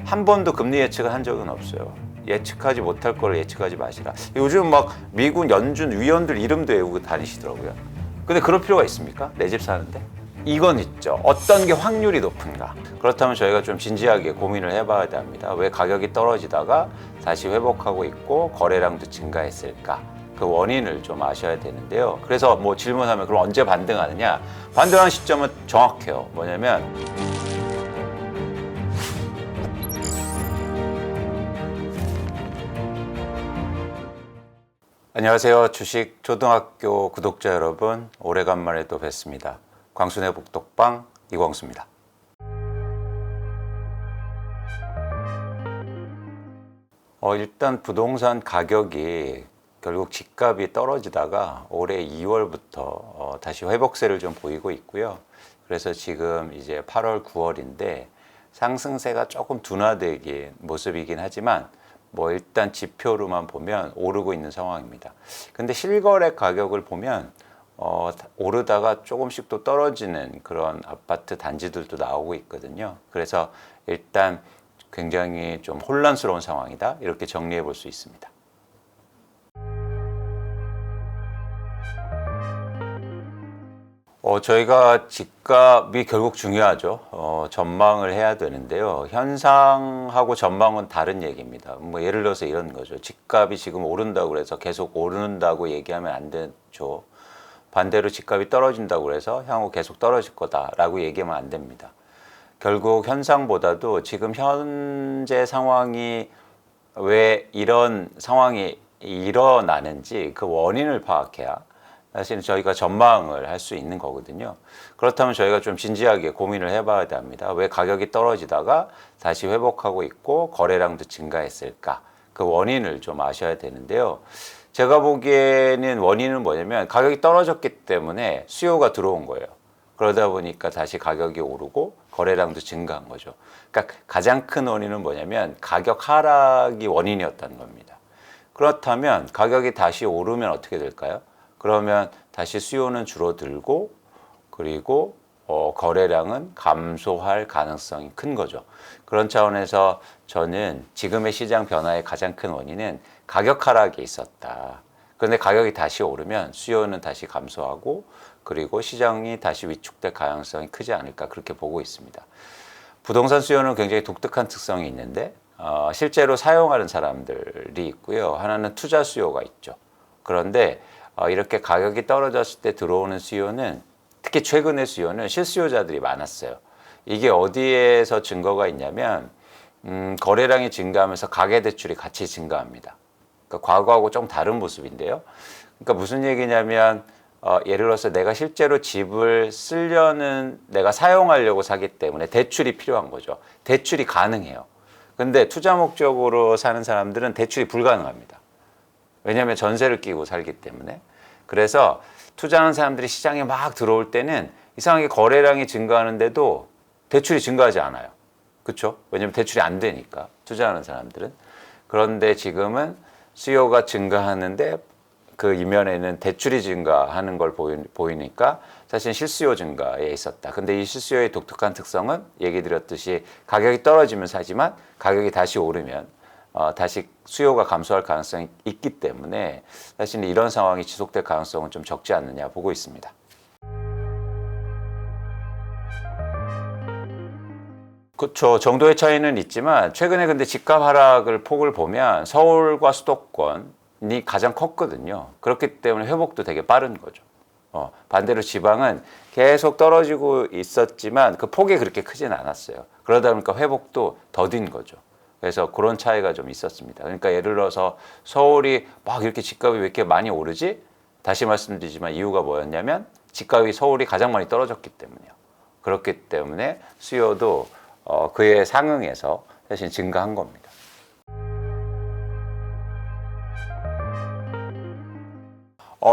한 번도 금리 예측을 한 적은 없어요. 예측하지 못할 거를 예측하지 마시라. 요즘 막 미국 연준 위원들 이름도 외우고 다니시더라고요. 근데 그럴 필요가 있습니까? 내 집 사는데? 이건 있죠. 어떤 게 확률이 높은가? 그렇다면 저희가 좀 진지하게 고민을 해봐야 됩니다. 왜 가격이 떨어지다가 다시 회복하고 있고 거래량도 증가했을까? 그 원인을 좀 아셔야 되는데요. 그래서 뭐 질문하면 그럼 언제 반등하느냐? 반등하는 시점은 정확해요. 뭐냐면 안녕하세요. 주식 초등학교 구독자 여러분, 오래간만에 또 뵙습니다. 광순의 복덕방 이광수입니다. 일단 부동산 가격이 결국 집값이 떨어지다가 올해 2월부터 다시 회복세를 좀 보이고 있고요. 그래서 지금 이제 8월, 9월인데 상승세가 조금 둔화되긴 모습이긴 하지만 뭐 일단 지표로만 보면 오르고 있는 상황입니다. 근데 실거래 가격을 보면 오르다가 조금씩 또 떨어지는 그런 아파트 단지들도 나오고 있거든요. 그래서 일단 굉장히 좀 혼란스러운 상황이다, 이렇게 정리해 볼 수 있습니다. 저희가 집값이 결국 중요하죠. 전망을 해야 되는데요. 현상하고 전망은 다른 얘기입니다. 뭐 예를 들어서 이런 거죠. 집값이 지금 오른다고 그래서 계속 오른다고 얘기하면 안 되죠. 반대로 집값이 떨어진다고 그래서 향후 계속 떨어질 거다라고 얘기하면 안 됩니다. 결국 현상보다도 지금 현재 상황이 왜 이런 상황이 일어나는지 그 원인을 파악해야 사실은 저희가 전망을 할 수 있는 거거든요. 그렇다면 저희가 좀 진지하게 고민을 해봐야 됩니다. 왜 가격이 떨어지다가 다시 회복하고 있고 거래량도 증가했을까? 그 원인을 좀 아셔야 되는데요. 제가 보기에는 원인은 뭐냐면 가격이 떨어졌기 때문에 수요가 들어온 거예요. 그러다 보니까 다시 가격이 오르고 거래량도 증가한 거죠. 그러니까 가장 큰 원인은 뭐냐면 가격 하락이 원인이었다는 겁니다. 그렇다면 가격이 다시 오르면 어떻게 될까요? 그러면 다시 수요는 줄어들고 그리고 거래량은 감소할 가능성이 큰 거죠. 그런 차원에서 저는 지금의 시장 변화의 가장 큰 원인은 가격 하락이 있었다. 그런데 가격이 다시 오르면 수요는 다시 감소하고 그리고 시장이 다시 위축될 가능성이 크지 않을까, 그렇게 보고 있습니다. 부동산 수요는 굉장히 독특한 특성이 있는데 실제로 사용하는 사람들이 있고요. 하나는 투자 수요가 있죠. 그런데 이렇게 가격이 떨어졌을 때 들어오는 수요는, 특히 최근의 수요는 실수요자들이 많았어요. 이게 어디에서 증거가 있냐면 거래량이 증가하면서 가계대출이 같이 증가합니다. 그러니까 과거하고 좀 다른 모습인데요. 그러니까 무슨 얘기냐면 예를 들어서 내가 실제로 집을 쓰려는, 내가 사용하려고 사기 때문에 대출이 필요한 거죠. 대출이 가능해요. 근데 투자 목적으로 사는 사람들은 대출이 불가능합니다. 왜냐하면 전세를 끼고 살기 때문에. 그래서 투자하는 사람들이 시장에 막 들어올 때는 이상하게 거래량이 증가하는데도 대출이 증가하지 않아요. 그렇죠? 왜냐하면 대출이 안 되니까, 투자하는 사람들은. 그런데 지금은 수요가 증가하는데 그 이면에는 대출이 증가하는 걸 보이니까 사실 실수요 증가에 있었다. 근데 이 실수요의 독특한 특성은 얘기 드렸듯이 가격이 떨어지면 사지만 가격이 다시 오르면 다시 수요가 감소할 가능성이 있기 때문에 사실 이런 상황이 지속될 가능성은 좀 적지 않느냐 보고 있습니다. 그렇죠. 정도의 차이는 있지만 최근에 근데 집값 하락을 폭을 보면 서울과 수도권이 가장 컸거든요. 그렇기 때문에 회복도 되게 빠른 거죠. 반대로 지방은 계속 떨어지고 있었지만 그 폭이 그렇게 크진 않았어요. 그러다 보니까 회복도 더딘 거죠. 그래서 그런 차이가 좀 있었습니다. 그러니까 예를 들어서 서울이 막 이렇게 집값이 왜 이렇게 많이 오르지? 다시 말씀드리지만 이유가 뭐였냐면 집값이 서울이 가장 많이 떨어졌기 때문이에요. 그렇기 때문에 수요도 그에 상응해서 사실 증가한 겁니다.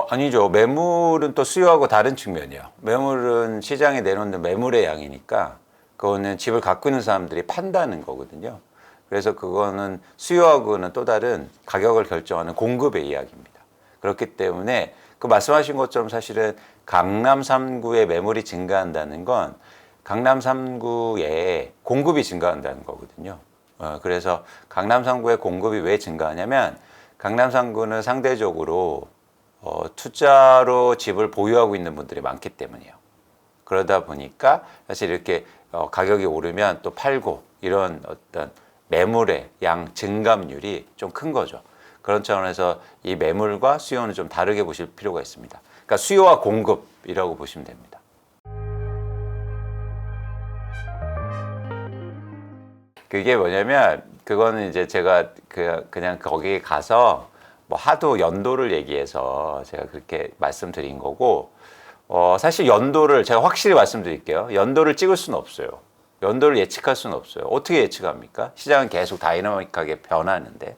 아니죠. 매물은 또 수요하고 다른 측면이에요. 매물은 시장에 내놓는 매물의 양이니까 그거는 집을 갖고 있는 사람들이 판다는 거거든요. 그래서 그거는 수요하고는 또 다른 가격을 결정하는 공급의 이야기입니다. 그렇기 때문에 그 말씀하신 것처럼 사실은 강남 3구의 매물이 증가한다는 건 강남 3구에 공급이 증가한다는 거거든요. 그래서 강남 3구의 공급이 왜 증가하냐면 강남 3구는 상대적으로 투자로 집을 보유하고 있는 분들이 많기 때문이에요. 그러다 보니까 사실 이렇게 가격이 오르면 또 팔고 이런 어떤 매물의 양 증감률이 좀 큰 거죠. 그런 차원에서 이 매물과 수요는 좀 다르게 보실 필요가 있습니다. 그러니까 수요와 공급이라고 보시면 됩니다. 그게 뭐냐면 그거는 이제 제가 그냥 거기에 가서 뭐 하도 연도를 얘기해서 제가 그렇게 말씀드린 거고 사실 연도를 제가 확실히 말씀드릴게요. 연도를 찍을 수는 없어요. 연도를 예측할 수는 없어요. 어떻게 예측합니까? 시장은 계속 다이나믹하게 변하는데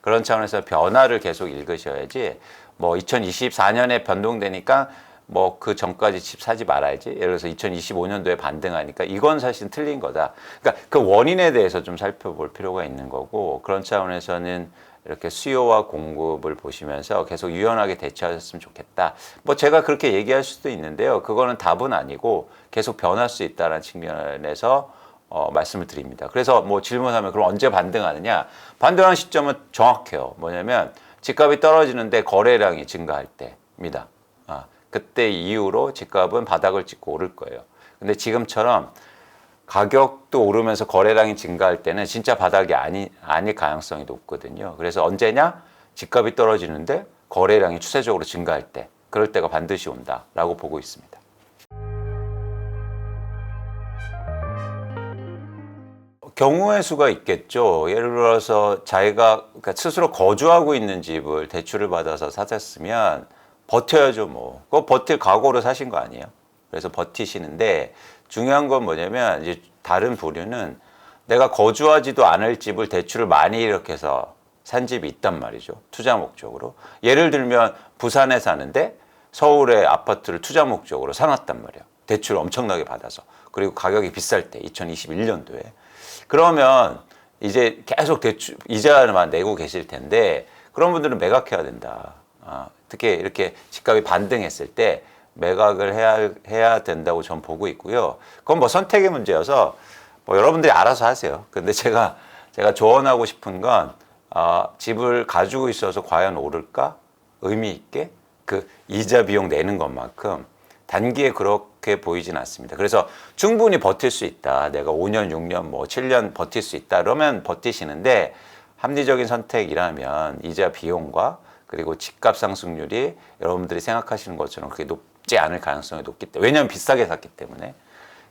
그런 차원에서 변화를 계속 읽으셔야지 뭐 2024년에 변동되니까 뭐 그 전까지 집 사지 말아야지. 예를 들어서 2025년도에 반등하니까 이건 사실 틀린 거다. 그러니까 그 원인에 대해서 좀 살펴볼 필요가 있는 거고 그런 차원에서는 이렇게 수요와 공급을 보시면서 계속 유연하게 대처하셨으면 좋겠다. 뭐 제가 그렇게 얘기할 수도 있는데요. 그거는 답은 아니고 계속 변할 수 있다는 측면에서 말씀을 드립니다. 그래서 뭐 질문하면 그럼 언제 반등하느냐? 반등하는 시점은 정확해요. 뭐냐면 집값이 떨어지는데 거래량이 증가할 때입니다. 그때 이후로 집값은 바닥을 찍고 오를 거예요. 근데 지금처럼 가격도 오르면서 거래량이 증가할 때는 진짜 바닥이 아닐 가능성이 높거든요. 그래서 언제냐? 집값이 떨어지는데 거래량이 추세적으로 증가할 때, 그럴 때가 반드시 온다라고 보고 있습니다. 경우의 수가 있겠죠. 예를 들어서 자기가 그러니까 스스로 거주하고 있는 집을 대출을 받아서 사셨으면 버텨야죠, 뭐. 그거 버틸 각오로 사신 거 아니에요? 그래서 버티시는데 중요한 건 뭐냐면 이제 다른 부류는 내가 거주하지도 않을 집을 대출을 많이 이렇게 해서 산 집이 있단 말이죠. 투자 목적으로. 예를 들면 부산에 사는데 서울의 아파트를 투자 목적으로 사놨단 말이에요. 대출을 엄청나게 받아서. 그리고 가격이 비쌀 때 2021년도에. 그러면 이제 계속 대출 이자만 내고 계실 텐데 그런 분들은 매각해야 된다. 특히 이렇게 집값이 반등했을 때 매각을 해야 된다고 전 보고 있고요. 그건 뭐 선택의 문제여서 뭐 여러분들이 알아서 하세요. 근데 제가 조언하고 싶은 건 집을 가지고 있어서 과연 오를까? 의미 있게 그 이자 비용 내는 것만큼 단기에 그렇게 보이진 않습니다. 그래서 충분히 버틸 수 있다. 내가 5년, 6년, 뭐 7년 버틸 수 있다. 그러면 버티시는데 합리적인 선택이라면 이자 비용과 그리고 집값 상승률이 여러분들이 생각하시는 것처럼 그렇게 높지 않을 가능성이 높기 때문에 왜냐하면 비싸게 샀기 때문에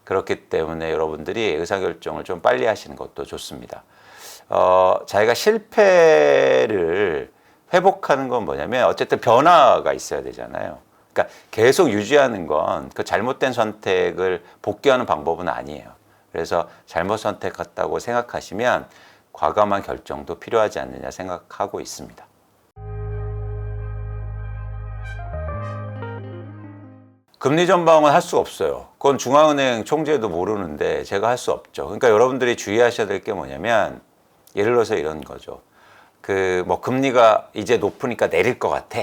그렇기 때문에 여러분들이 의사결정을 좀 빨리 하시는 것도 좋습니다. 자기가 실패를 회복하는 건 뭐냐면 어쨌든 변화가 있어야 되잖아요. 그러니까 계속 유지하는 건 그 잘못된 선택을 복귀하는 방법은 아니에요. 그래서 잘못 선택했다고 생각하시면 과감한 결정도 필요하지 않느냐 생각하고 있습니다. 금리 전망은 할 수 없어요. 그건 중앙은행 총재도 모르는데 제가 할 수 없죠. 그러니까 여러분들이 주의하셔야 될 게 뭐냐면 예를 들어서 이런 거죠. 뭐 금리가 이제 높으니까 내릴 것 같아.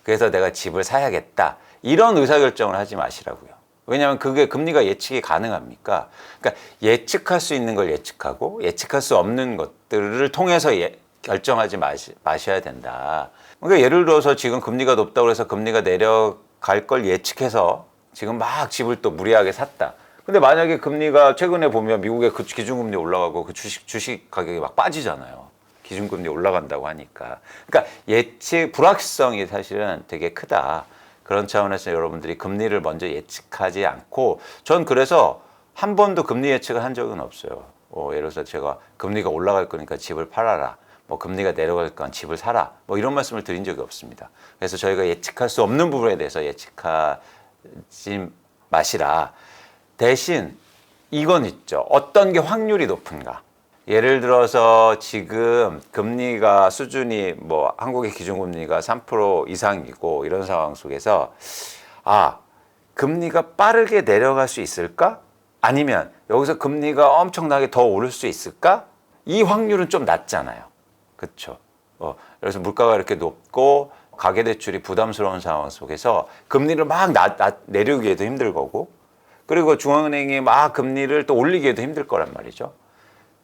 그래서 내가 집을 사야겠다. 이런 의사결정을 하지 마시라고요. 왜냐하면 그게 금리가 예측이 가능합니까? 그러니까 예측할 수 있는 걸 예측하고 예측할 수 없는 것들을 통해서 결정하지 마셔야 된다. 그러니까 예를 들어서 지금 금리가 높다고 해서 금리가 내려갈 걸 예측해서 지금 막 집을 또 무리하게 샀다. 근데 만약에 금리가 최근에 보면 미국의 그 기준금리 올라가고 그 주식 가격이 막 빠지잖아요. 기준금리 올라간다고 하니까. 그러니까 예측 불확실성이 사실은 되게 크다. 그런 차원에서 여러분들이 금리를 먼저 예측하지 않고 전 그래서 한 번도 금리 예측을 한 적은 없어요. 예를 들어서 제가 금리가 올라갈 거니까 집을 팔아라. 뭐 금리가 내려갈 건 집을 사라. 뭐 이런 말씀을 드린 적이 없습니다. 그래서 저희가 예측할 수 없는 부분에 대해서 예측하지 마시라. 대신 이건 있죠. 어떤 게 확률이 높은가. 예를 들어서 지금 금리가 수준이 뭐 한국의 기준금리가 3% 이상이고 이런 상황 속에서 금리가 빠르게 내려갈 수 있을까? 아니면 여기서 금리가 엄청나게 더 오를 수 있을까? 이 확률은 좀 낮잖아요. 그렇죠? 그래서 물가가 이렇게 높고 가계대출이 부담스러운 상황 속에서 금리를 막 내리기에도 힘들 거고 그리고 중앙은행이 막 금리를 또 올리기에도 힘들 거란 말이죠.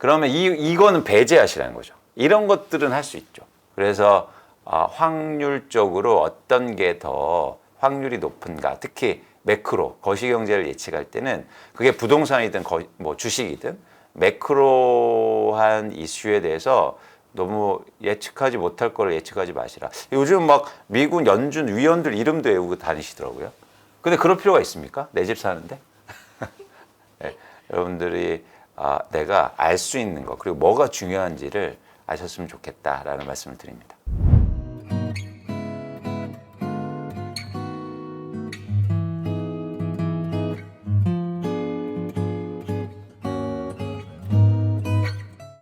그러면 이거는 배제하시라는 거죠. 이런 것들은 할 수 있죠. 그래서 확률적으로 어떤 게 더 확률이 높은가, 특히 매크로 거시경제를 예측할 때는 그게 부동산이든 뭐 주식이든 매크로한 이슈에 대해서 너무 예측하지 못할 거를 예측하지 마시라. 요즘 막 미국 연준 위원들 이름도 외우고 다니시더라고요. 근데 그럴 필요가 있습니까? 내 집 사는데? 네, 여러분들이 내가 알 수 있는 거 그리고 뭐가 중요한지를 아셨으면 좋겠다라는 말씀을 드립니다.